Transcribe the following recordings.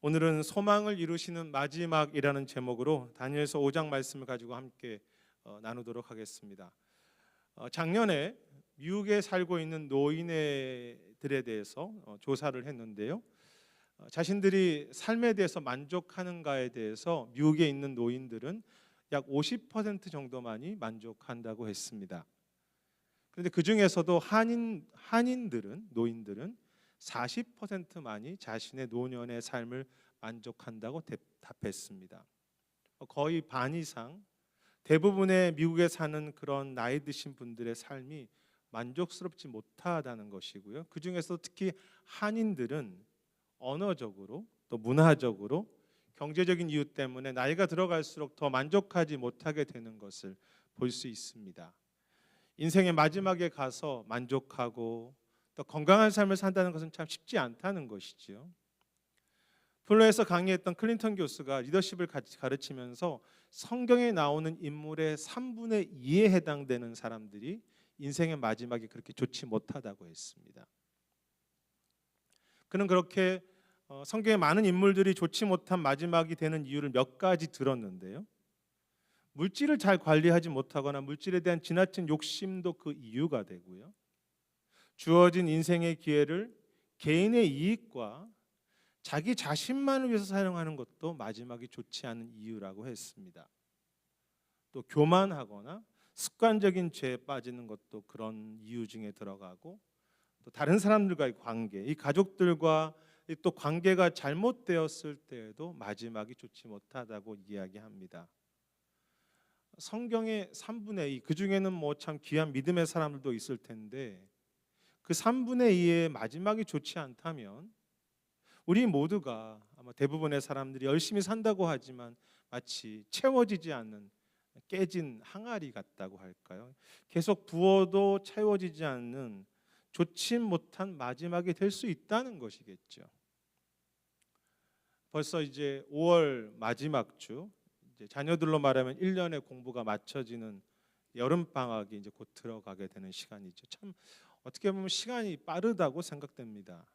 오늘은 소망을 이루시는 마지막이라는 제목으로 다니엘서 5장 말씀을 가지고 함께 나누도록 하겠습니다. 작년에 미국에 살고 있는 노인들에 대해서 조사를 했는데요. 자신들이 삶에 대해서 만족하는가에 대해서 미국에 있는 노인들은 약 50% 정도만이 만족한다고 했습니다. 그런데 그 중에서도 노인들은 40%만이 자신의 노년의 삶을 만족한다고 답했습니다. 거의 반 이상, 대부분의 미국에 사는 그런 나이 드신 분들의 삶이 만족스럽지 못하다는 것이고요. 그 중에서 특히 한인들은 언어적으로 또 문화적으로 경제적인 이유 때문에 나이가 들어갈수록 더 만족하지 못하게 되는 것을 볼 수 있습니다. 인생의 마지막에 가서 만족하고 또 건강한 삶을 산다는 것은 참 쉽지 않다는 것이지요. 플로에서 강의했던 클린턴 교수가 리더십을 가르치면서 성경에 나오는 인물의 3분의 2에 해당되는 사람들이 인생의 마지막이 그렇게 좋지 못하다고 했습니다. 그는 그렇게 성경에 많은 인물들이 좋지 못한 마지막이 되는 이유를 몇 가지 들었는데요. 물질을 잘 관리하지 못하거나 물질에 대한 지나친 욕심도 그 이유가 되고요. 주어진 인생의 기회를 개인의 이익과 자기 자신만을 위해서 사용하는 것도 마지막이 좋지 않은 이유라고 했습니다. 또 교만하거나 습관적인 죄에 빠지는 것도 그런 이유 중에 들어가고, 또 다른 사람들과의 관계, 이 가족들과 또 관계가 잘못되었을 때에도 마지막이 좋지 못하다고 이야기합니다. 성경의 3분의 2, 그 중에는 뭐 참 귀한 믿음의 사람들도 있을 텐데 그 3분의 2의 마지막이 좋지 않다면 우리 모두가 아마 대부분의 사람들이 열심히 산다고 하지만 마치 채워지지 않는 깨진 항아리 같다고 할까요? 계속 부어도 채워지지 않는 좋지 못한 마지막이 될 수 있다는 것이겠죠. 벌써 이제 5월 마지막 주, 이제 자녀들로 말하면 1년의 공부가 마쳐지는 여름 방학이 이제 곧 들어가게 되는 시간이죠. 참 어떻게 보면 시간이 빠르다고 생각됩니다.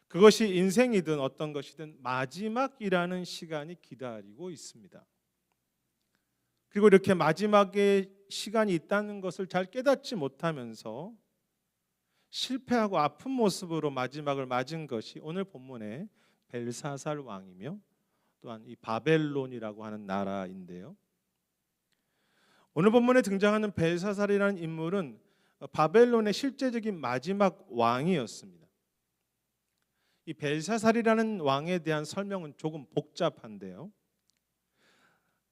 그것이 인생이든 어떤 것이든 마지막이라는 시간이 기다리고 있습니다. 그리고 이렇게 마지막에 시간이 있다는 것을 잘 깨닫지 못하면서 실패하고 아픈 모습으로 마지막을 맞은 것이 오늘 본문의 벨사살 왕이며 또한 이 바벨론이라고 하는 나라인데요. 오늘 본문에 등장하는 벨사살이라는 인물은 바벨론의 실제적인 마지막 왕이었습니다. 이 벨사살이라는 왕에 대한 설명은 조금 복잡한데요.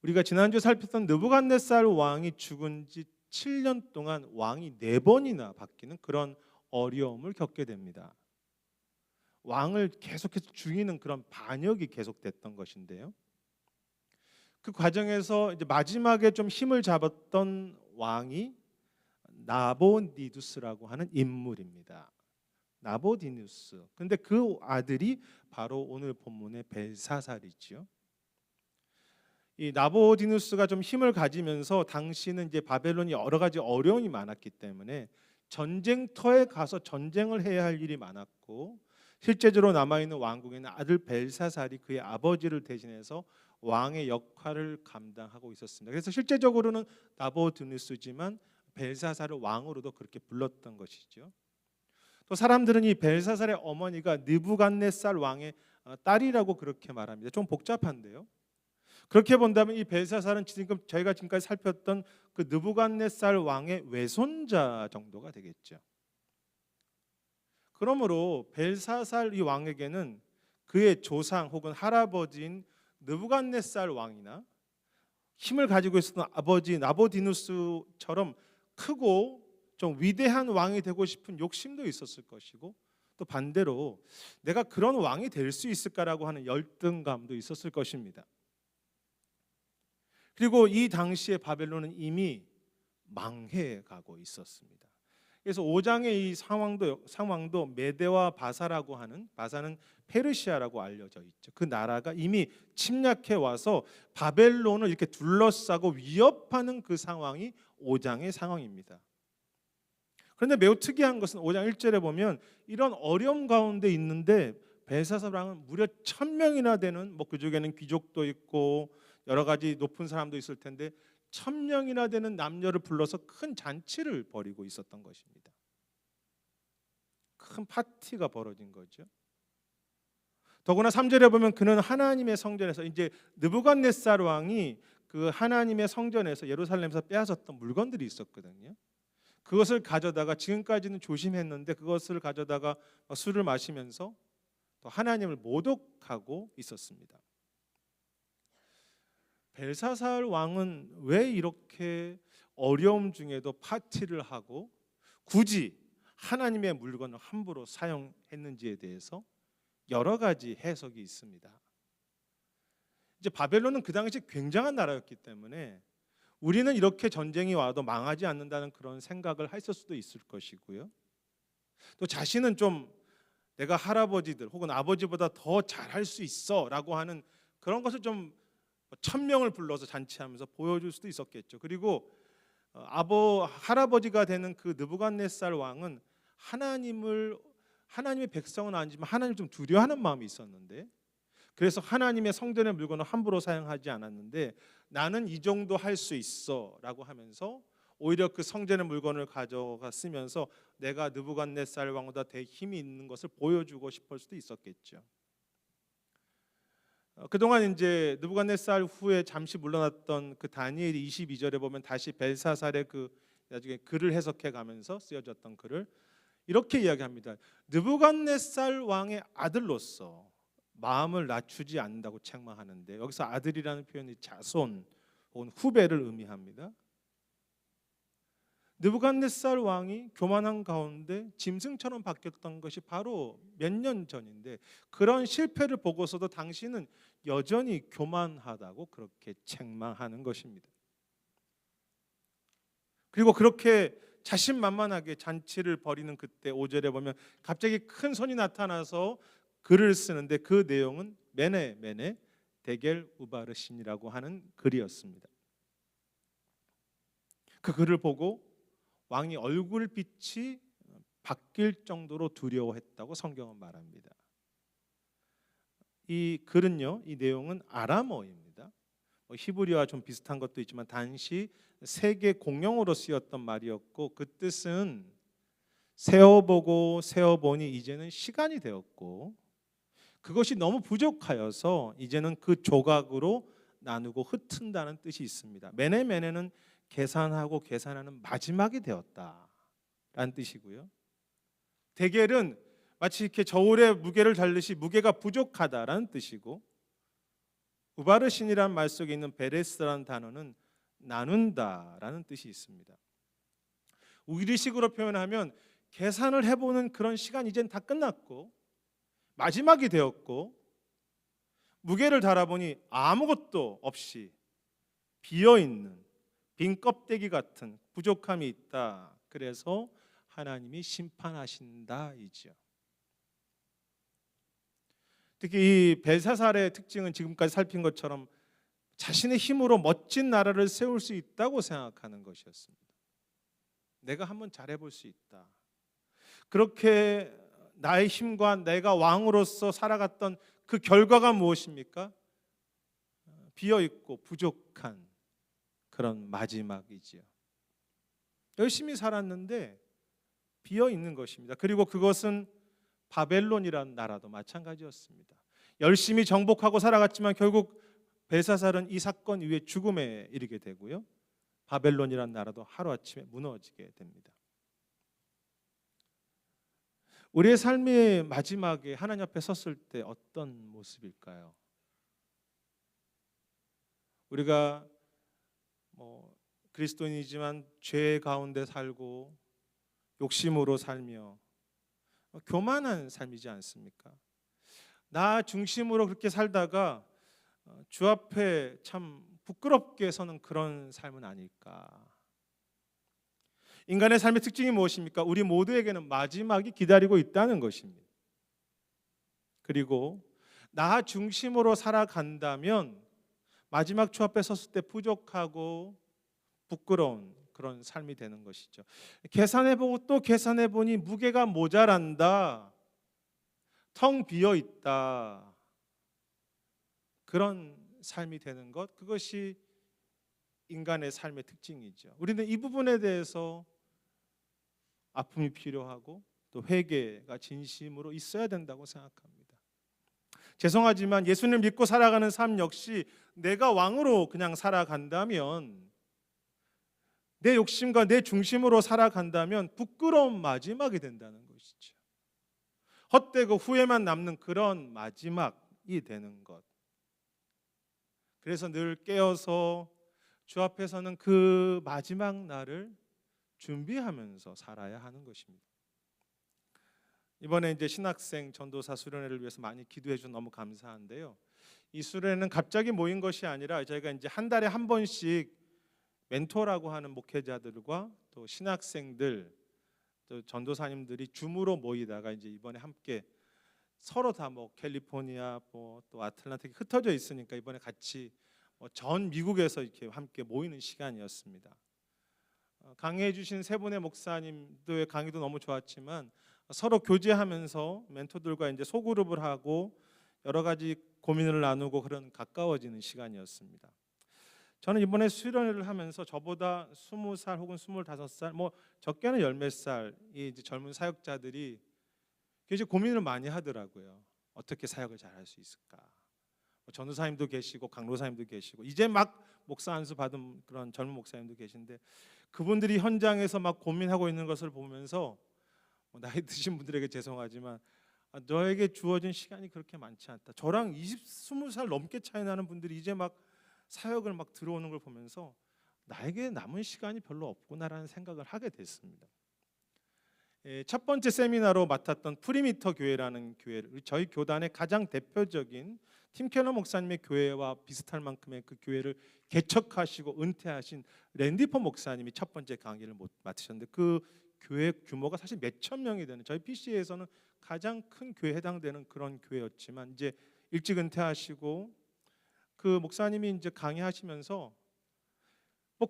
우리가 지난주 살폈던 느부갓네살 왕이 죽은 지 7년 동안 왕이 4번이나 바뀌는 그런 어려움을 겪게 됩니다. 왕을 계속해서 죽이는 그런 반역이 계속됐던 것인데요. 그 과정에서 이제 마지막에 좀 힘을 잡았던 왕이 나보디누스라고 하는 인물입니다. 나보디누스. 근데 그 아들이 바로 오늘 본문의 벨사살이죠. 이 나보디누스가 좀 힘을 가지면서 당시는 이제 바벨론이 여러 가지 어려움이 많았기 때문에 전쟁터에 가서 전쟁을 해야 할 일이 많았고, 실제적으로 남아있는 왕국에는 아들 벨사살이 그의 아버지를 대신해서 왕의 역할을 감당하고 있었습니다. 그래서 실제적으로는 나보디누스지만 벨사살을 왕으로도 그렇게 불렀던 것이죠. 또 사람들은 이 벨사살의 어머니가 느부갓네살 왕의 딸이라고 그렇게 말합니다. 좀 복잡한데요. 그렇게 본다면 이 벨사살은 저희가 지금까지 살폈던 그 느부갓네살 왕의 외손자 정도가 되겠죠. 그러므로 벨사살 이 왕에게는 그의 조상 혹은 할아버지인 느부갓네살 왕이나 힘을 가지고 있었던 아버지 나보디누스처럼 크고 좀 위대한 왕이 되고 싶은 욕심도 있었을 것이고, 또 반대로 내가 그런 왕이 될 수 있을까라고 하는 열등감도 있었을 것입니다. 그리고 이 당시에 바벨론은 이미 망해가고 있었습니다. 그래서 5장의 이 상황도 메대와 바사라고 하는, 바사는 페르시아라고 알려져 있죠. 그 나라가 이미 침략해 와서 바벨론을 이렇게 둘러싸고 위협하는 그 상황이 5장의 상황입니다. 그런데 매우 특이한 것은 5장 1절에 보면 이런 어려움 가운데 있는데 벨사살 왕은 무려 1,000명이나 되는 그중에는 귀족도 있고 여러 가지 높은 사람도 있을 텐데 1,000명이나 되는 남녀를 불러서 큰 잔치를 벌이고 있었던 것입니다. 큰 파티가 벌어진 거죠. 더구나 3절에 보면 그는 하나님의 성전에서, 이제 느부갓네살 왕이 그 하나님의 성전에서 예루살렘에서 빼앗았던 물건들이 있었거든요. 그것을 가져다가, 지금까지는 조심했는데 그것을 가져다가 술을 마시면서 또 하나님을 모독하고 있었습니다. 벨사살 왕은 왜 이렇게 어려움 중에도 파티를 하고 굳이 하나님의 물건을 함부로 사용했는지에 대해서 여러 가지 해석이 있습니다. 이제 바벨론은 그 당시 굉장한 나라였기 때문에 우리는 이렇게 전쟁이 와도 망하지 않는다는 그런 생각을 했을 수도 있을 것이고요. 또 자신은 좀 내가 할아버지들 혹은 아버지보다 더 잘할 수 있어라고 하는 그런 것을 좀 1,000명을 불러서 잔치하면서 보여줄 수도 있었겠죠. 그리고 할아버지가 되는 그 느부갓네살 왕은 하나님의 백성은 아니지만 하나님을 좀 두려워하는 마음이 있었는데, 그래서 하나님의 성전의 물건을 함부로 사용하지 않았는데 나는 이 정도 할 수 있어라고 하면서 오히려 그 성전의 물건을 가져가 쓰면서 내가 느부갓네살 왕보다 더 힘이 있는 것을 보여주고 싶을 수도 있었겠죠. 그동안 이제 느부갓네살 후에 잠시 물러났던 그 다니엘이 22절에 보면 다시 벨사살의 그 나중에 글을 해석해 가면서 쓰여졌던 글을 이렇게 이야기합니다. 느부갓네살 왕의 아들로서 마음을 낮추지 않는다고 책망하는데, 여기서 아들이라는 표현이 자손 혹은 후배를 의미합니다. 느부갓네살 왕이 교만한 가운데 짐승처럼 바뀌었던 것이 바로 몇 년 전인데, 그런 실패를 보고서도 당신은 여전히 교만하다고 그렇게 책망하는 것입니다. 그리고 그렇게 자신만만하게 잔치를 벌이는 그때 5절에 보면 갑자기 큰 손이 나타나서 글을 쓰는데 그 내용은 메네 데겔 우바르신이라고 하는 글이었습니다. 그 글을 보고 왕이 얼굴빛이 바뀔 정도로 두려워했다고 성경은 말합니다. 이 글은요, 이 내용은 아람어입니다. 히브리와 좀 비슷한 것도 있지만 당시 세계 공용어로 쓰였던 말이었고, 그 뜻은 세어보고 세어보니 이제는 시간이 되었고 그것이 너무 부족하여서 이제는 그 조각으로 나누고 흩은다는 뜻이 있습니다. 메네는 계산하고 계산하는 마지막이 되었다라는 뜻이고요. 데겔은 마치 이렇게 저울에 무게를 달듯이 무게가 부족하다라는 뜻이고, 우바르신이라는 말 속에 있는 베레스라는 단어는 나눈다라는 뜻이 있습니다. 우리식으로 표현하면 계산을 해보는 그런 시간 이젠 다 끝났고 마지막이 되었고, 무게를 달아보니 아무것도 없이 비어있는 빈 껍데기 같은 부족함이 있다. 그래서 하나님이 심판하신다이죠. 특히 이 벨사살의 특징은 지금까지 살핀 것처럼 자신의 힘으로 멋진 나라를 세울 수 있다고 생각하는 것이었습니다. 내가 한번 잘해볼 수 있다. 그렇게 나의 힘과 내가 왕으로서 살아갔던 그 결과가 무엇입니까? 비어있고 부족한 그런 마지막이지요. 열심히 살았는데 비어있는 것입니다. 그리고 그것은 바벨론이라는 나라도 마찬가지였습니다. 열심히 정복하고 살아갔지만 결국 벨사살은 이 사건 이후에 죽음에 이르게 되고요. 바벨론이라는 나라도 하루아침에 무너지게 됩니다. 우리의 삶의 마지막에 하나님 앞에 섰을 때 어떤 모습일까요? 우리가 그리스도인이지만 죄 가운데 살고 욕심으로 살며 교만한 삶이지 않습니까? 나 중심으로 그렇게 살다가 주 앞에 참 부끄럽게 서는 그런 삶은 아닐까? 인간의 삶의 특징이 무엇입니까? 우리 모두에게는 마지막이 기다리고 있다는 것입니다. 그리고 나 중심으로 살아간다면 마지막 주 앞에 섰을 때 부족하고 부끄러운 그런 삶이 되는 것이죠. 계산해보고 또 계산해보니 무게가 모자란다. 텅 비어 있다. 그런 삶이 되는 것, 그것이 인간의 삶의 특징이죠. 우리는 이 부분에 대해서 아픔이 필요하고 또 회개가 진심으로 있어야 된다고 생각합니다. 죄송하지만 예수님을 믿고 살아가는 삶 역시 내가 왕으로 그냥 살아간다면, 내 욕심과 내 중심으로 살아간다면 부끄러운 마지막이 된다는 것이죠. 헛되고 후회만 남는 그런 마지막이 되는 것. 그래서 늘 깨어서 주 앞에서는 그 마지막 날을 준비하면서 살아야 하는 것입니다. 이번에 이제 신학생 전도사 수련회를 위해서 많이 기도해 주셔서 너무 감사한데요. 이 수련회는 갑자기 모인 것이 아니라 저희가 이제 한 달에 한 번씩 멘토라고 하는 목회자들과 또 신학생들, 또 전도사님들이 줌으로 모이다가 이제 이번에 함께 서로 다 뭐 캘리포니아 또 아틀란틱 흩어져 있으니까 이번에 같이 전 미국에서 이렇게 함께 모이는 시간이었습니다. 강의해 주신 세 분의 목사님들의 강의도 너무 좋았지만 서로 교제하면서 멘토들과 이제 소그룹을 하고 여러 가지 고민을 나누고 그런 가까워지는 시간이었습니다. 저는 이번에 수련회를 하면서 저보다 20살 혹은 25살, 뭐 적게는 열 몇 살이 이제 젊은 사역자들이 이제 고민을 많이 하더라고요. 어떻게 사역을 잘할 수 있을까? 전도사님도 계시고 강로사님도 계시고 이제 막 목사 안수 받은 그런 젊은 목사님도 계신데, 그분들이 현장에서 막 고민하고 있는 것을 보면서 나이 드신 분들에게 죄송하지만 너에게 주어진 시간이 그렇게 많지 않다. 저랑 20살 넘게 차이 나는 분들이 이제 막 사역을 막 들어오는 걸 보면서 나에게 남은 시간이 별로 없구나라는 생각을 하게 됐습니다. 첫 번째 세미나로 맡았던 프리미터 교회라는 교회를, 저희 교단의 가장 대표적인 팀 켈러 목사님의 교회와 비슷할 만큼의 그 교회를 개척하시고 은퇴하신 랜디퍼 목사님이 첫 번째 강의를 맡으셨는데, 그 교회 규모가 사실 몇천 명이 되는, 저희 PC에서는 가장 큰 교회에 해당되는 그런 교회였지만 이제 일찍 은퇴하시고 그 목사님이 이제 강의하시면서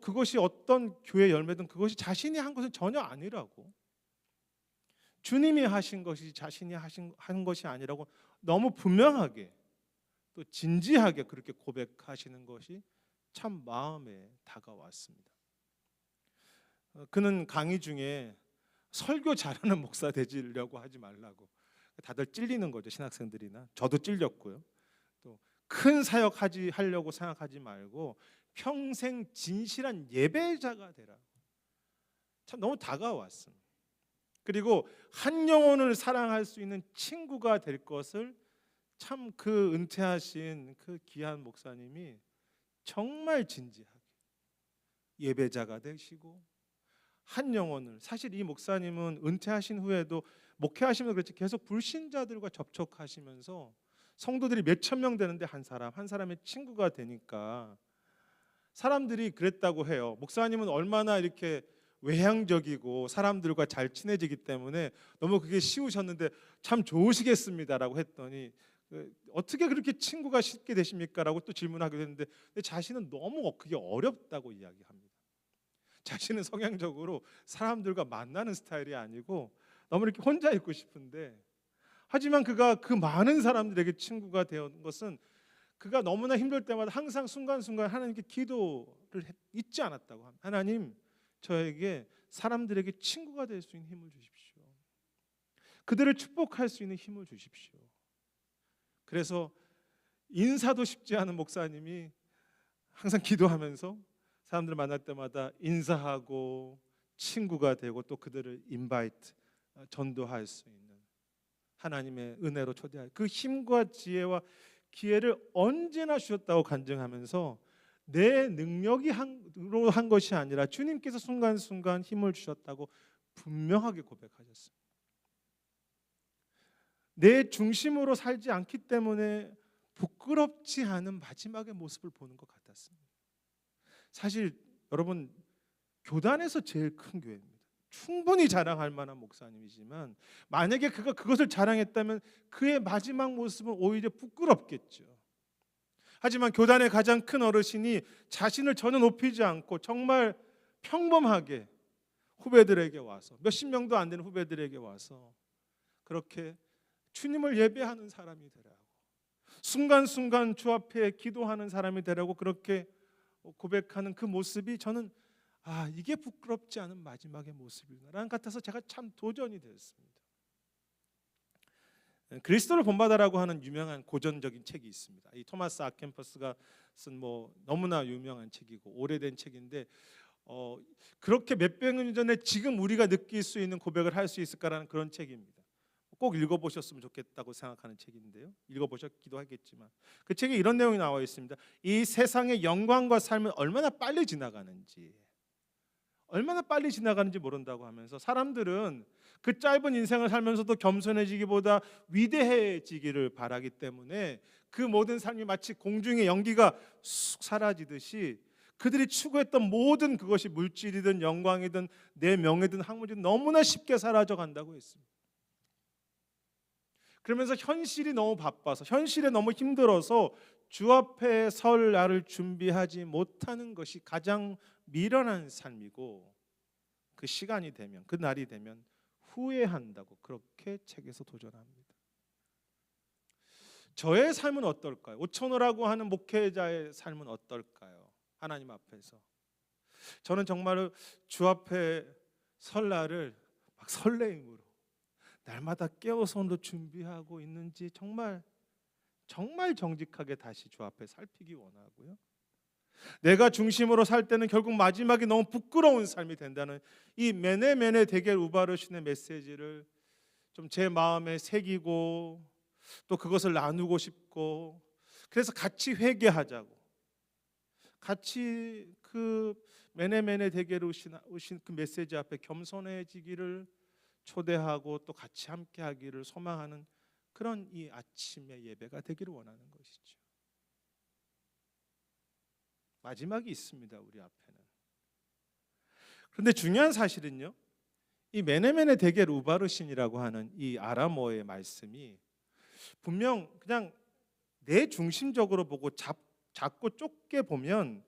그것이 어떤 교회 열매든 그것이 자신이 한 것은 전혀 아니라고, 주님이 하신 것이 자신이 한 것이 아니라고 너무 분명하게 또 진지하게 그렇게 고백하시는 것이 참 마음에 다가왔습니다. 그는 강의 중에 설교 잘하는 목사 되지려고 하지 말라고, 다들 찔리는 거죠. 신학생들이나 저도 찔렸고요. 또 큰 사역 하려고 생각하지 말고 평생 진실한 예배자가 되라. 참 너무 다가왔습니다. 그리고 한 영혼을 사랑할 수 있는 친구가 될 것을 참 그 은퇴하신 그 귀한 목사님이 정말 진지하게 예배자가 되시고 한 영혼을, 사실 이 목사님은 은퇴하신 후에도 목회하시면서 그렇지 계속 불신자들과 접촉하시면서 성도들이 몇천 명 되는데 한 사람의 친구가 되니까 사람들이 그랬다고 해요. 목사님은 얼마나 이렇게 외향적이고 사람들과 잘 친해지기 때문에 너무 그게 쉬우셨는데 참 좋으시겠습니다라고 했더니 어떻게 그렇게 친구가 쉽게 되십니까? 라고 또 질문하게 됐는데 자신은 너무 그게 어렵다고 이야기합니다. 자신은 성향적으로 사람들과 만나는 스타일이 아니고 너무 이렇게 혼자 있고 싶은데, 하지만 그가 그 많은 사람들에게 친구가 되었던 것은 그가 너무나 힘들 때마다 항상 순간순간 하나님께 기도를 잊지 않았다고 합니다. 하나님, 저에게 사람들에게 친구가 될 수 있는 힘을 주십시오. 그들을 축복할 수 있는 힘을 주십시오. 그래서 인사도 쉽지 않은 목사님이 항상 기도하면서 사람들을 만날 때마다 인사하고 친구가 되고 또 그들을 인바이트, 전도할 수 있는 하나님의 은혜로 초대할 그 힘과 지혜와 기회를 언제나 주셨다고 간증하면서 내 능력이 한 것이 아니라 주님께서 순간순간 힘을 주셨다고 분명하게 고백하셨습니다. 내 중심으로 살지 않기 때문에 부끄럽지 않은 마지막의 모습을 보는 것 같았습니다. 사실 여러분, 교단에서 제일 큰 교회입니다. 충분히 자랑할 만한 목사님이지만 만약에 그가 그것을 자랑했다면 그의 마지막 모습은 오히려 부끄럽겠죠. 하지만 교단의 가장 큰 어르신이 자신을 전혀 높이지 않고 정말 평범하게 후배들에게 와서, 몇십 명도 안 되는 후배들에게 와서 그렇게 주님을 예배하는 사람이 되라고, 순간순간 주 앞에 기도하는 사람이 되라고 그렇게 고백하는 그 모습이 저는 이게 부끄럽지 않은 마지막의 모습이구나라는 같아서 제가 참 도전이 되었습니다. 그리스도를 본받아라고 하는 유명한 고전적인 책이 있습니다. 이 토마스 아켄퍼스가 쓴 너무나 유명한 책이고 오래된 책인데 그렇게 몇백 년 전에 지금 우리가 느낄 수 있는 고백을 할 수 있을까라는 그런 책입니다. 꼭 읽어보셨으면 좋겠다고 생각하는 책인데요. 읽어보셨기도 하겠지만 그 책에 이런 내용이 나와 있습니다. 이 세상의 영광과 삶은 얼마나 빨리 지나가는지 모른다고 하면서 사람들은 그 짧은 인생을 살면서도 겸손해지기보다 위대해지기를 바라기 때문에 그 모든 삶이 마치 공중의 연기가 쑥 사라지듯이 그들이 추구했던 모든 그것이 물질이든 영광이든 내 명예든 학문이든 너무나 쉽게 사라져 간다고 했습니다. 그러면서 현실이 너무 바빠서, 현실에 너무 힘들어서 주 앞에 설 날을 준비하지 못하는 것이 가장 미련한 삶이고, 그 시간이 되면, 그 날이 되면 후회한다고 그렇게 책에서 도전합니다. 저의 삶은 어떨까요? 오천호라고 하는 목회자의 삶은 어떨까요? 하나님 앞에서 저는 정말 주 앞에 설날을 막 설레임으로 날마다 깨어서 오늘도 준비하고 있는지 정말 정직하게 다시 주 앞에 살피기 원하고요. 내가 중심으로 살 때는 결국 마지막이 너무 부끄러운 삶이 된다는 이 메네 데겔 우바르신의 메시지를 좀 제 마음에 새기고 또 그것을 나누고 싶고, 그래서 같이 회개하자고, 같이 그 메네 데겔 오신 그 메시지 앞에 겸손해지기를 초대하고 또 같이 함께하기를 소망하는 그런 이 아침의 예배가 되기를 원하는 것이죠. 마지막이 있습니다, 우리 앞에는. 그런데 중요한 사실은요, 이 메네 데겔 우바르신이라고 하는 이 아람어의 말씀이 분명 그냥 내 중심적으로 보고 작고 좁게 보면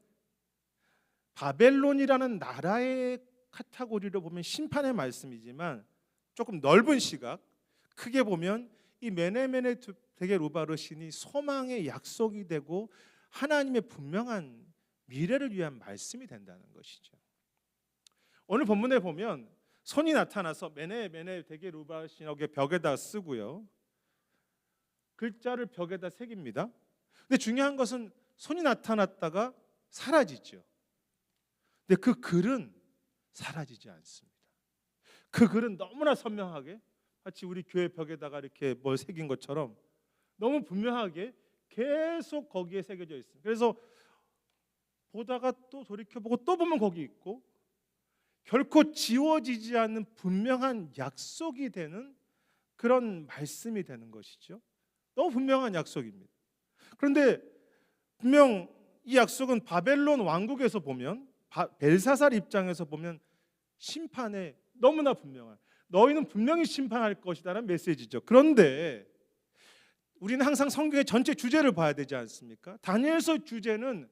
바벨론이라는 나라의 카테고리로 보면 심판의 말씀이지만, 조금 넓은 시각, 크게 보면 이 메네 데겔 우바르신이 소망의 약속이 되고 하나님의 분명한 미래를 위한 말씀이 된다는 것이죠. 오늘 본문에 보면 손이 나타나서 메네 데겔 우바르신에게 벽에다 쓰고요, 글자를 벽에다 새깁니다. 근데 중요한 것은 손이 나타났다가 사라지죠. 근데 그 글은 사라지지 않습니다. 그 글은 너무나 선명하게, 마치 우리 교회 벽에다가 이렇게 뭘 새긴 것처럼 너무 분명하게 계속 거기에 새겨져 있습니다. 그래서 보다가 또 돌이켜보고 또 보면 거기 있고, 결코 지워지지 않는 분명한 약속이 되는 그런 말씀이 되는 것이죠. 너무 분명한 약속입니다. 그런데 분명 이 약속은 바벨론 왕국에서 보면, 벨사살 입장에서 보면 심판에 너무나 분명한, 너희는 분명히 심판할 것이다라는 메시지죠. 그런데 우리는 항상 성경의 전체 주제를 봐야 되지 않습니까? 다니엘서 주제는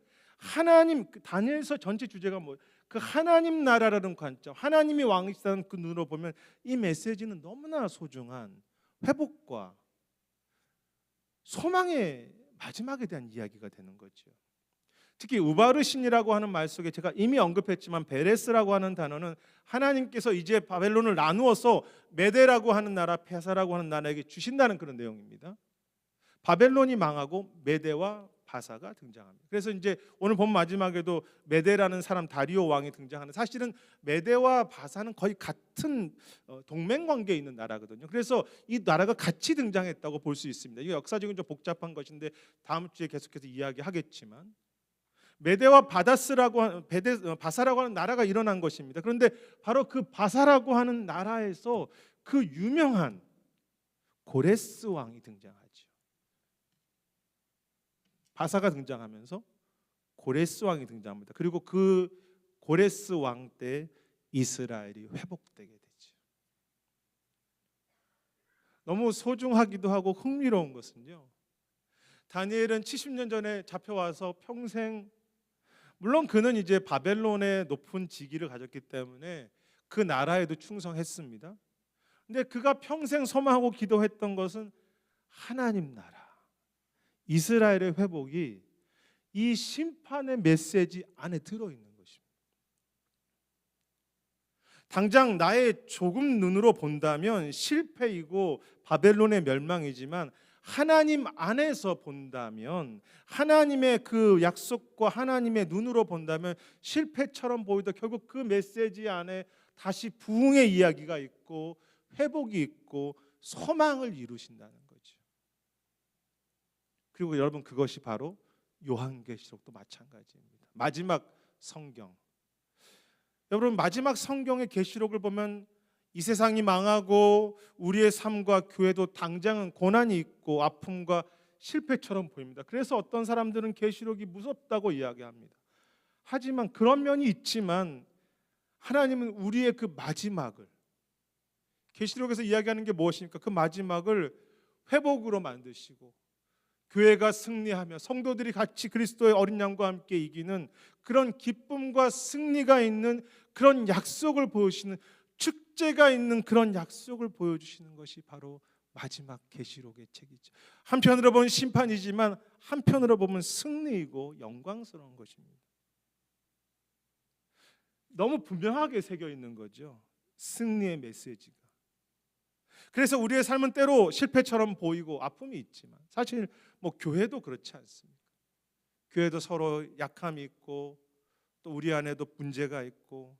다니엘서 전체 주제가 그 하나님 나라라는 관점, 하나님이 왕이시다는 그 눈으로 보면 이 메시지는 너무나 소중한 회복과 소망의 마지막에 대한 이야기가 되는 거죠. 특히 우바르신이라고 하는 말 속에 제가 이미 언급했지만 베레스라고 하는 단어는 하나님께서 이제 바벨론을 나누어서 메데라고 하는 나라, 페사라고 하는 나라에게 주신다는 그런 내용입니다. 바벨론이 망하고 메데와 바사가 등장합니다. 그래서 이제 오늘 본 마지막에도 메데라는 사람, 다리오 왕이 등장하는, 사실은 메데와 바사는 거의 같은 동맹 관계에 있는 나라거든요. 그래서 이 나라가 같이 등장했다고 볼 수 있습니다. 이게 역사적인 좀 복잡한 것인데 다음 주에 계속해서 이야기하겠지만, 메데와 바사라고 하는 나라가 일어난 것입니다. 그런데 바로 그 바사라고 하는 나라에서 그 유명한 고레스 왕이 등장하죠. 바사가 등장하면서 고레스 왕이 등장합니다. 그리고 그 고레스 왕 때 이스라엘이 회복되게 되죠. 너무 소중하기도 하고 흥미로운 것은요, 다니엘은 70년 전에 잡혀와서 평생, 물론 그는 이제 바벨론의 높은 직위를 가졌기 때문에 그 나라에도 충성했습니다. 근데 그가 평생 소망하고 기도했던 것은 하나님 나라, 이스라엘의 회복이 이 심판의 메시지 안에 들어있는 것입니다. 당장 나의 조금 눈으로 본다면 실패이고 바벨론의 멸망이지만, 하나님 안에서 본다면, 하나님의 그 약속과 하나님의 눈으로 본다면 실패처럼 보이도 결국 그 메시지 안에 다시 부흥의 이야기가 있고 회복이 있고 소망을 이루신다는 거죠. 그리고 여러분, 그것이 바로 요한계시록도 마찬가지입니다. 마지막 성경. 여러분, 마지막 성경의 계시록을 보면 이 세상이 망하고 우리의 삶과 교회도 당장은 고난이 있고 아픔과 실패처럼 보입니다. 그래서 어떤 사람들은 계시록이 무섭다고 이야기합니다. 하지만 그런 면이 있지만 하나님은 우리의 그 마지막을, 계시록에서 이야기하는 게 무엇입니까? 그 마지막을 회복으로 만드시고 교회가 승리하며 성도들이 같이 그리스도의 어린 양과 함께 이기는 그런 기쁨과 승리가 있는 그런 약속을 보여주시는, 축제가 있는 그런 약속을 보여주시는 것이 바로 마지막 계시록의 책이죠. 한편으로 보면 심판이지만 한편으로 보면 승리이고 영광스러운 것입니다. 너무 분명하게 새겨 있는 거죠, 승리의 메시지가. 그래서 우리의 삶은 때로 실패처럼 보이고 아픔이 있지만, 사실 교회도 그렇지 않습니까? 교회도 서로 약함이 있고 또 우리 안에도 문제가 있고,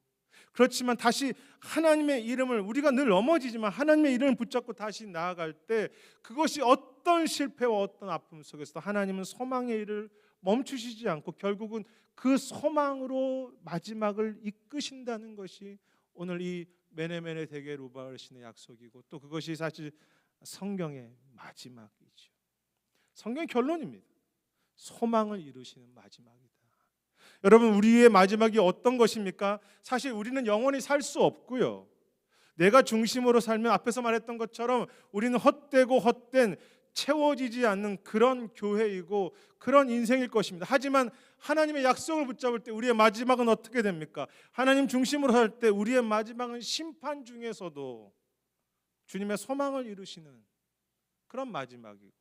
그렇지만 다시 하나님의 이름을, 우리가 늘 넘어지지만 하나님의 이름을 붙잡고 다시 나아갈 때 그것이 어떤 실패와 어떤 아픔 속에서도 하나님은 소망의 일을 멈추시지 않고 결국은 그 소망으로 마지막을 이끄신다는 것이 오늘 이 메네메네 데게 루바엘 신의 약속이고, 또 그것이 사실 성경의 마지막이죠. 성경의 결론입니다. 소망을 이루시는 마지막이다. 여러분, 우리의 마지막이 어떤 것입니까? 사실 우리는 영원히 살 수 없고요. 내가 중심으로 살면 앞에서 말했던 것처럼 우리는 헛되고 헛된, 채워지지 않는 그런 교회이고 그런 인생일 것입니다. 하지만 하나님의 약속을 붙잡을 때 우리의 마지막은 어떻게 됩니까? 하나님 중심으로 살 때 우리의 마지막은 심판 중에서도 주님의 소망을 이루시는 그런 마지막이고,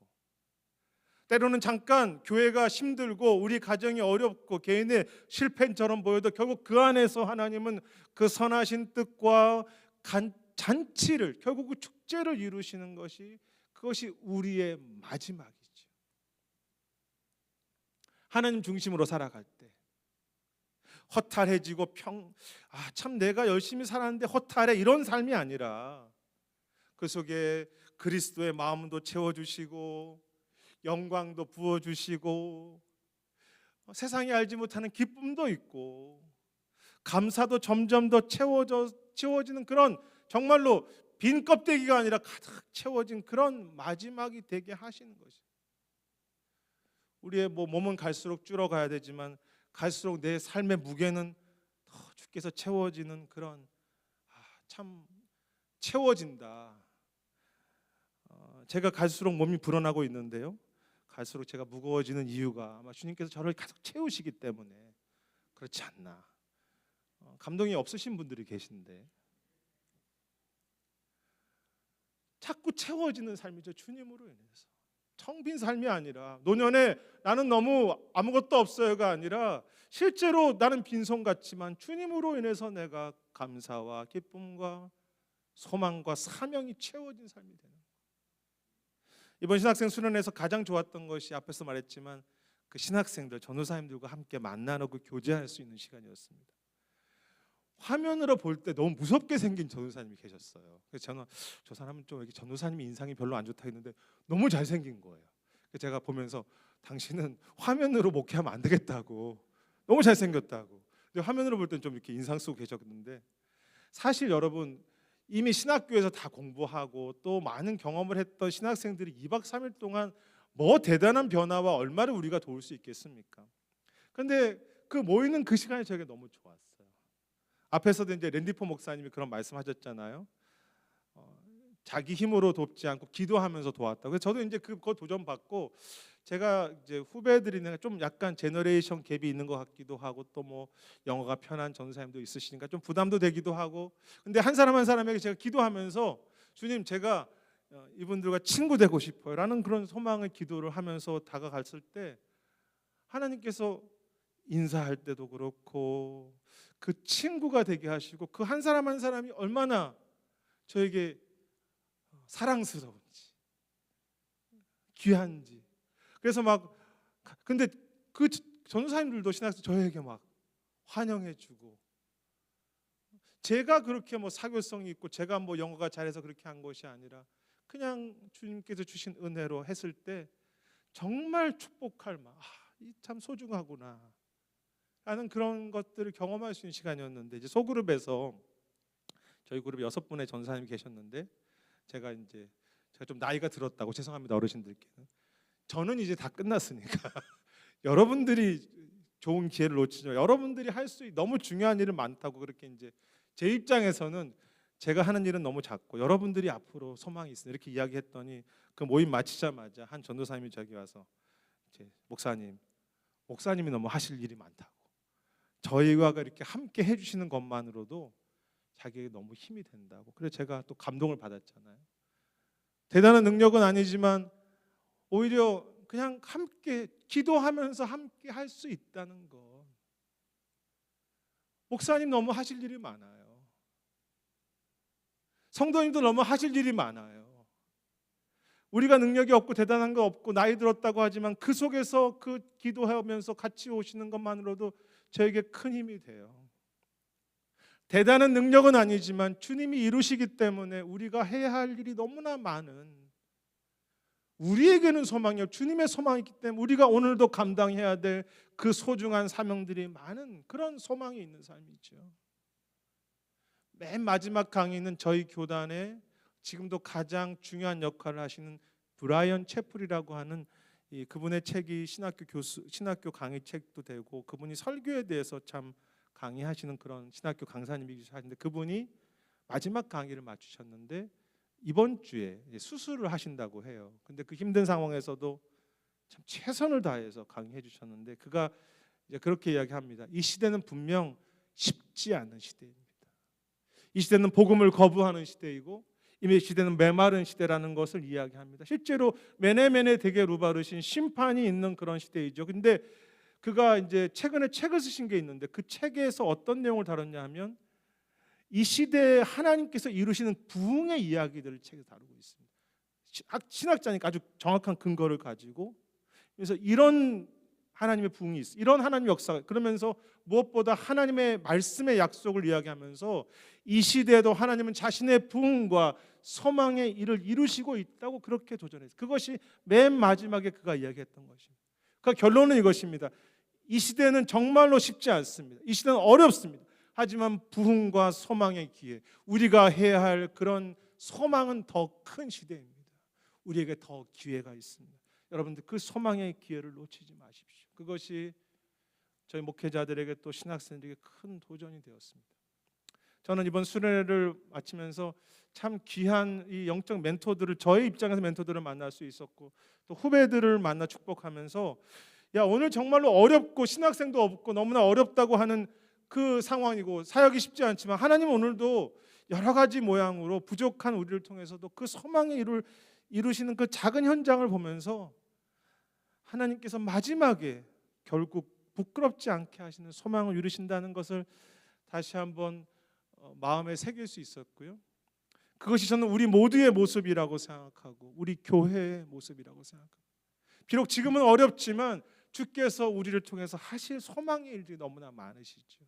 때로는 잠깐 교회가 힘들고 우리 가정이 어렵고 개인의 실패처럼 보여도 결국 그 안에서 하나님은 그 선하신 뜻과 잔치를, 결국 그 축제를 이루시는 것이, 그것이 우리의 마지막이죠. 하나님 중심으로 살아갈 때 허탈해지고 참 내가 열심히 살았는데 허탈해, 이런 삶이 아니라 그 속에 그리스도의 마음도 채워주시고 영광도 부어주시고 세상이 알지 못하는 기쁨도 있고 감사도 점점 더 채워지는 그런, 정말로 빈 껍데기가 아니라 가득 채워진 그런 마지막이 되게 하시는 것이죠. 우리의 몸은 갈수록 줄어가야 되지만 갈수록 내 삶의 무게는 더 주께서 채워지는 그런, 참 채워진다. 제가 갈수록 몸이 불어나고 있는데요, 갈수록 제가 무거워지는 이유가 아마 주님께서 저를 가득 채우시기 때문에 그렇지 않나. 감동이 없으신 분들이 계신데, 자꾸 채워지는 삶이죠. 주님으로 인해서 텅 빈 삶이 아니라, 노년에 나는 너무 아무것도 없어요가 아니라 실제로 나는 빈손 같지만 주님으로 인해서 내가 감사와 기쁨과 소망과 사명이 채워진 삶이 되는 거예요. 이번 신학생 수련회에서 가장 좋았던 것이 앞에서 말했지만 그 신학생들, 전도사님들과 함께 만나고 교제할 수 있는 시간이었습니다. 화면으로 볼 때 너무 무섭게 생긴 전도사님이 계셨어요. 그래서 저는 저 사람은 좀 이렇게 전도사님이 인상이 별로 안 좋다 했는데 너무 잘생긴 거예요. 그래서 제가 보면서 당신은 화면으로 목회하면 안 되겠다고, 너무 잘생겼다고. 근데 화면으로 볼 때는 좀 이렇게 인상 쓰고 계셨는데, 사실 여러분, 이미 신학교에서 다 공부하고 또 많은 경험을 했던 신학생들이 2박 3일 동안 뭐 대단한 변화와 얼마를 우리가 도울 수 있겠습니까? 그런데 그 모이는 그 시간이 저에게 너무 좋았어요. 앞에서도 이제 랜디포 목사님이 그런 말씀하셨잖아요. 자기 힘으로 돕지 않고 기도하면서 도왔다고. 그래서 저도 이제 그거 도전 받고, 제가 이제 후배들이는 좀 약간 제너레이션 갭이 있는 것 같기도 하고, 또 뭐 영어가 편한 전사님도 있으시니까 좀 부담도 되기도 하고, 근데 한 사람 한 사람에게 제가 기도하면서, 주님, 제가 이분들과 친구 되고 싶어요라는 그런 소망의 기도를 하면서 다가갔을 때 하나님께서 인사할 때도 그렇고 그 친구가 되게 하시고 그 한 사람 한 사람이 얼마나 저에게 사랑스러운지 귀한지. 그래서 막 근데 그 전도사님들도 신학생 저에게 막 환영해주고, 제가 그렇게 뭐 사교성이 있고 제가 뭐 영어가 잘해서 그렇게 한 것이 아니라 그냥 주님께서 주신 은혜로 했을 때 정말 축복할 막 이 참 소중하구나 라는 그런 것들을 경험할 수 있는 시간이었는데, 이제 소그룹에서 저희 그룹에 6분의 전사님이 계셨는데 제가 좀 나이가 들었다고, 죄송합니다 어르신들께는, 저는 이제 다 끝났으니까 여러분들이 좋은 기회를 놓치죠. 여러분들이 할 수 너무 중요한 일은 많다고, 그렇게 이제 제 입장에서는 제가 하는 일은 너무 작고 여러분들이 앞으로 소망이 있으니 이렇게 이야기했더니 그 모임 마치자마자 한 전도사님이 저기 와서 목사님이 너무 하실 일이 많다고, 저희와 이렇게 함께 해주시는 것만으로도 자기에게 너무 힘이 된다고. 그래서 제가 또 감동을 받았잖아요. 대단한 능력은 아니지만 오히려 그냥 함께 기도하면서 함께 할 수 있다는 것. 목사님 너무 하실 일이 많아요. 성도님도 너무 하실 일이 많아요. 우리가 능력이 없고 대단한 거 없고 나이 들었다고 하지만 그 속에서 그 기도하면서 같이 오시는 것만으로도 저에게 큰 힘이 돼요. 대단한 능력은 아니지만 주님이 이루시기 때문에 우리가 해야 할 일이 너무나 많은, 우리에게는 소망이요 주님의 소망이 있기 때문에 우리가 오늘도 감당해야 될 그 소중한 사명들이 많은 그런 소망이 있는 삶이죠. 맨 마지막 강의는 저희 교단에 지금도 가장 중요한 역할을 하시는 브라이언 채플이라고 하는 그분의 책이 신학교 강의 책도 되고, 그분이 설교에 대해서 참 강의하시는 그런 신학교 강사님이시죠. 하는데 그분이 마지막 강의를 마치셨는데 이번 주에 수술을 하신다고 해요. 근데 그 힘든 상황에서도 참 최선을 다해서 강의해 주셨는데, 그가 이제 그렇게 이야기합니다. 이 시대는 분명 쉽지 않은 시대입니다. 이 시대는 복음을 거부하는 시대이고 이 시대는 메마른 시대라는 것을 이야기합니다. 실제로 메네메네 데게 루바르신 심판이 있는 그런 시대이죠. 근데 그가 이제 최근에 책을 쓰신 게 있는데 그 책에서 어떤 내용을 다뤘냐 하면 이 시대에 하나님께서 이루시는 부흥의 이야기들을 책에 다루고 있습니다. 신학자니까 아주 정확한 근거를 가지고, 그래서 이런 하나님의 부흥이 있어, 이런 하나님의 역사가, 그러면서 무엇보다 하나님의 말씀의 약속을 이야기하면서 이 시대에도 하나님은 자신의 부흥과 소망의 일을 이루시고 있다고 그렇게 도전했어요. 그것이 맨 마지막에 그가 이야기했던 것입니다. 그 결론은 이것입니다. 이 시대는 정말로 쉽지 않습니다. 이 시대는 어렵습니다. 하지만 부흥과 소망의 기회, 우리가 해야 할 그런 소망은 더 큰 시대입니다. 우리에게 더 기회가 있습니다. 여러분들 그 소망의 기회를 놓치지 마십시오. 그것이 저희 목회자들에게 또 신학생들에게 큰 도전이 되었습니다. 저는 이번 수련회를 마치면서 참 귀한 이 영적 멘토들을, 저의 입장에서 멘토들을 만날 수 있었고 또 후배들을 만나 축복하면서, 야 오늘 정말로 어렵고 신학생도 없고 너무나 어렵다고 하는 그 상황이고 사역이 쉽지 않지만 하나님은 오늘도 여러 가지 모양으로 부족한 우리를 통해서도 그 소망의 일을 이루시는 그 작은 현장을 보면서 하나님께서 마지막에 결국 부끄럽지 않게 하시는 소망을 이루신다는 것을 다시 한번 마음에 새길 수 있었고요. 그것이 저는 우리 모두의 모습이라고 생각하고 우리 교회의 모습이라고 생각합니다. 비록 지금은 어렵지만 주께서 우리를 통해서 하실 소망의 일들이 너무나 많으시죠.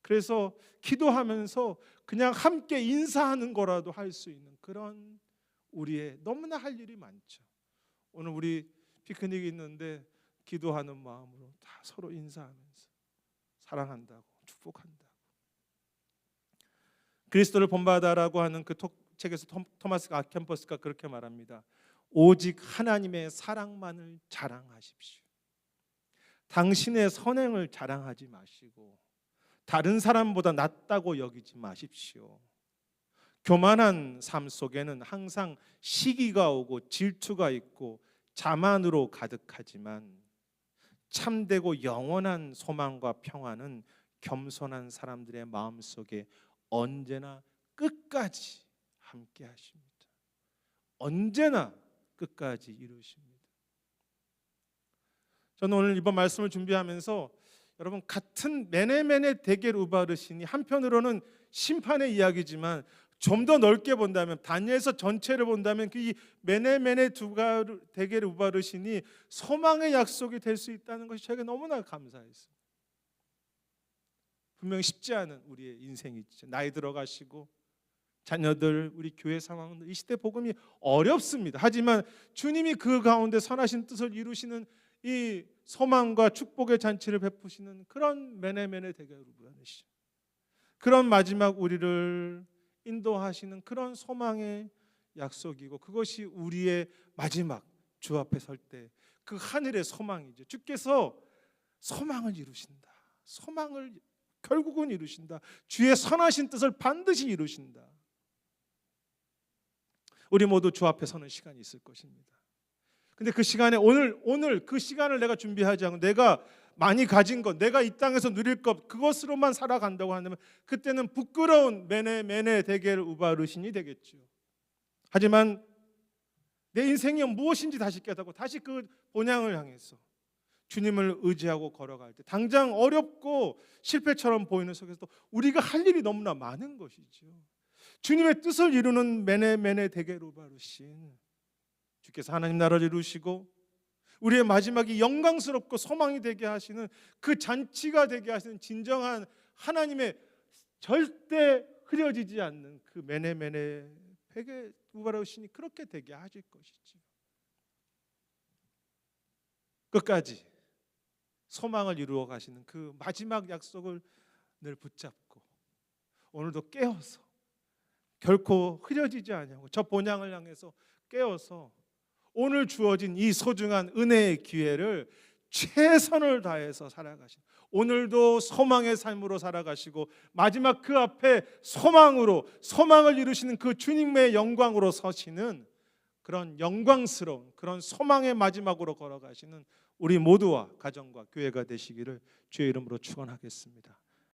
그래서 기도하면서 그냥 함께 인사하는 거라도 할 수 있는 그런 우리의 너무나 할 일이 많죠. 오늘 우리 피크닉이 있는데 기도하는 마음으로 다 서로 인사하면서 사랑한다고 축복한다고. 그리스도를 본받아라고 하는 그 책에서 토마스 아켄퍼스가 그렇게 말합니다. 오직 하나님의 사랑만을 자랑하십시오. 당신의 선행을 자랑하지 마시고 다른 사람보다 낫다고 여기지 마십시오. 교만한 삶 속에는 항상 시기가 오고 질투가 있고 자만으로 가득하지만 참되고 영원한 소망과 평화는 겸손한 사람들의 마음속에 언제나 끝까지 함께 하십니다. 언제나 끝까지 이루십니다. 저는 오늘 이번 말씀을 준비하면서 여러분, 같은 메네메네 데겔 우바르신이 한편으로는 심판의 이야기지만 좀 더 넓게 본다면, 다니엘서 전체를 본다면 그 이 메네메네 데겔 우바르신이 소망의 약속이 될 수 있다는 것이 저에게 너무나 감사했어요. 분명히 쉽지 않은 우리의 인생이죠. 나이 들어가시고 자녀들, 우리 교회 상황들, 이 시대 복음이 어렵습니다. 하지만 주님이 그 가운데 선하신 뜻을 이루시는 이 소망과 축복의 잔치를 베푸시는 그런 메네메네 데겔 우바르신, 그런 마지막 우리를 인도하시는 그런 소망의 약속이고, 그것이 우리의 마지막 주 앞에 설 때 그 하늘의 소망이죠. 주께서 소망을 이루신다. 소망을 결국은 이루신다. 주의 선하신 뜻을 반드시 이루신다. 우리 모두 주 앞에 서는 시간이 있을 것입니다. 근데 그 시간에 오늘 그 시간을 내가 준비하지 않고 내가 많이 가진 것, 내가 이 땅에서 누릴 것, 그것으로만 살아간다고 한다면 그때는 부끄러운 메네 데겔 우바르신이 되겠죠. 하지만 내 인생이 무엇인지 다시 깨닫고 다시 그 본향을 향해서 주님을 의지하고 걸어갈 때, 당장 어렵고 실패처럼 보이는 속에서도 우리가 할 일이 너무나 많은 것이죠. 주님의 뜻을 이루는 메네 데겔 우바르신, 주께서 하나님 나라를 이루시고 우리의 마지막이 영광스럽고 소망이 되게 하시는 그 잔치가 되게 하시는 진정한 하나님의 절대 흐려지지 않는 그 메네 데겔 우바르신이 그렇게 되게 하실 것이죠. 끝까지 소망을 이루어 가시는 그 마지막 약속을 늘 붙잡고 오늘도 깨어서 결코 흐려지지 아니하고 저 본향을 향해서 깨어서 오늘 주어진 이 소중한 은혜의 기회를 최선을 다해서 살아가시고, 오늘도 소망의 삶으로 살아가시고 마지막 그 앞에 소망을 이루시는 그 주님의 영광으로 서시는 그런 영광스러운 그런 소망의 마지막으로 걸어가시는 우리 모두와 가정과 교회가 되시기를 주의 이름으로 축원하겠습니다.